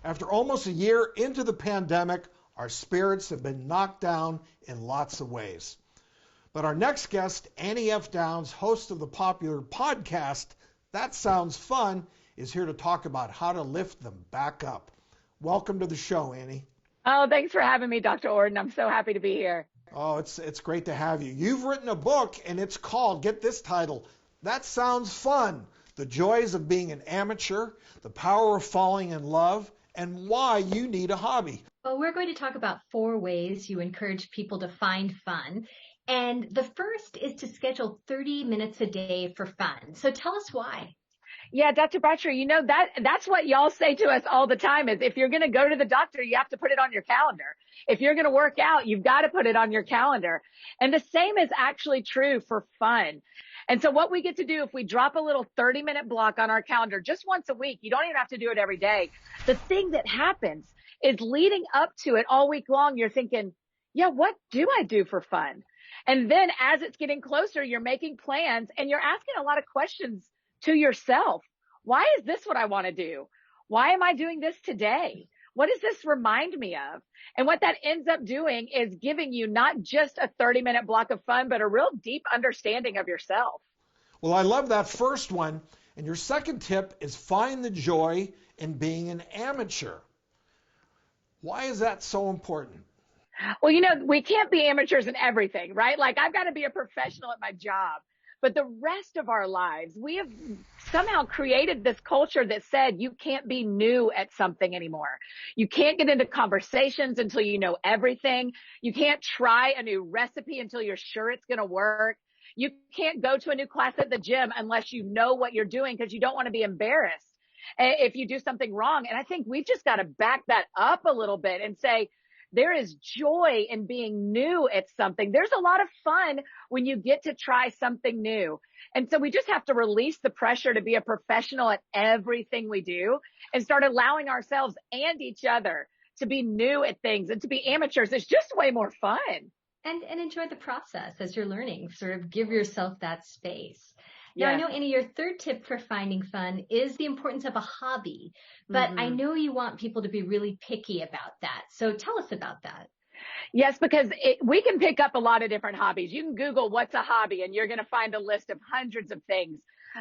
After almost a year into the pandemic, our spirits have been knocked down in lots of ways. But our next guest, Annie F. Downs, host of the popular podcast, That Sounds Fun, is here to talk about how to lift them back up. Welcome to the show, Annie. Oh, thanks for having me, Dr. Orden. I'm so happy to be here. Oh, it's great to have you. You've written a book, and it's called, get this title, That Sounds Fun, The Joys of Being an Amateur, The Power of Falling in Love, and Why You Need a Hobby. Well, we're going to talk about 4 ways you encourage people to find fun. And the first is to schedule 30 minutes a day for fun. So tell us why. Yeah, Dr. Bratcher, you know, that's what y'all say to us all the time is if you're going to go to the doctor, you have to put it on your calendar. If you're going to work out, you've got to put it on your calendar. And the same is actually true for fun. And so what we get to do if we drop a little 30-minute block on our calendar just once a week, you don't even have to do it every day. The thing that happens is leading up to it all week long, you're thinking, yeah, what do I do for fun? And then as it's getting closer, you're making plans and you're asking a lot of questions to yourself. Why is this what I want to do? Why am I doing this today? What does this remind me of? And what that ends up doing is giving you not just a 30-minute block of fun, but a real deep understanding of yourself. Well, I love that first one. And your second tip is find the joy in being an amateur. Why is that so important? Well, you know, we can't be amateurs in everything, right? Like I've got to be a professional at my job. But the rest of our lives, we have somehow created this culture that said you can't be new at something anymore. You can't get into conversations until you know everything. You can't try a new recipe until you're sure it's going to work. You can't go to a new class at the gym unless you know what you're doing because you don't want to be embarrassed if you do something wrong. And I think we've just got to back that up a little bit and say, there is joy in being new at something. There's a lot of fun when you get to try something new. And so we just have to release the pressure to be a professional at everything we do and start allowing ourselves and each other to be new at things and to be amateurs. It's just way more fun. And enjoy the process as you're learning. Sort of give yourself that space. Now, Yes. I know, Annie, your third tip for finding fun is the importance of a hobby, but I know you want people to be really picky about that. So tell us about that. Yes, because we can pick up a lot of different hobbies. You can Google what's a hobby and you're going to find a list of hundreds of things.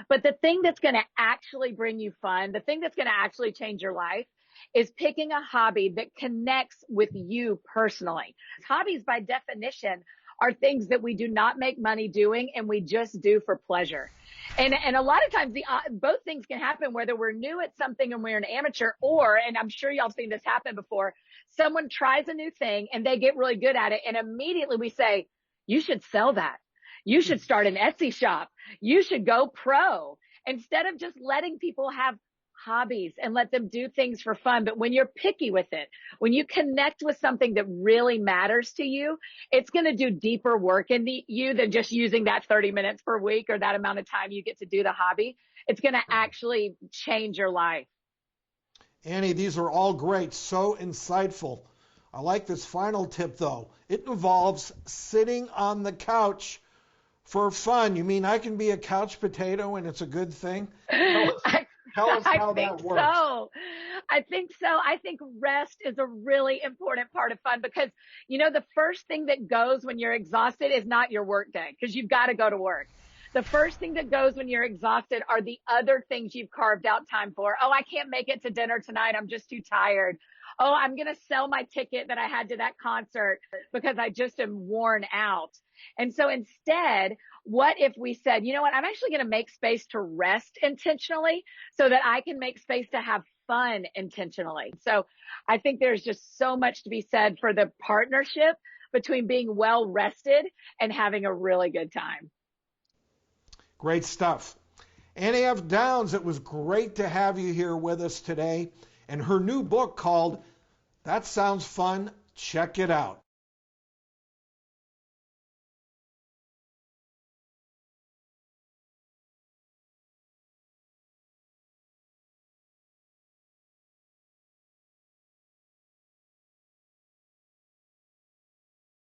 But the thing that's going to actually bring you fun, the thing that's going to actually change your life is picking a hobby that connects with you personally. Hobbies by definition are things that we do not make money doing and we just do for pleasure. And a lot of times both things can happen, whether we're new at something and we're an amateur, or, and I'm sure y'all have seen this happen before, someone tries a new thing and they get really good at it. And immediately we say, you should sell that. You should start an Etsy shop. You should go pro, instead of just letting people have hobbies and let them do things for fun. But when you're picky with it, when you connect with something that really matters to you, it's going to do deeper work in you than just using that 30 minutes per week or that amount of time you get to do the hobby. It's going to actually change your life. Annie, these are all great, so insightful. I like this final tip, though. It involves sitting on the couch for fun. You mean I can be a couch potato and it's a good thing? Tell us how that works. I think so. I think rest is a really important part of fun because, you know, the first thing that goes when you're exhausted is not your work day because you've got to go to work. The first thing that goes when you're exhausted are the other things you've carved out time for. Oh, I can't make it to dinner tonight. I'm just too tired. Oh, I'm going to sell my ticket that I had to that concert because I just am worn out. And so instead, what if we said, you know what, I'm actually going to make space to rest intentionally so that I can make space to have fun intentionally. So I think there's just so much to be said for the partnership between being well rested and having a really good time. Great stuff. Annie F. Downs, it was great to have you here with us today. And her new book called That Sounds Fun, check it out.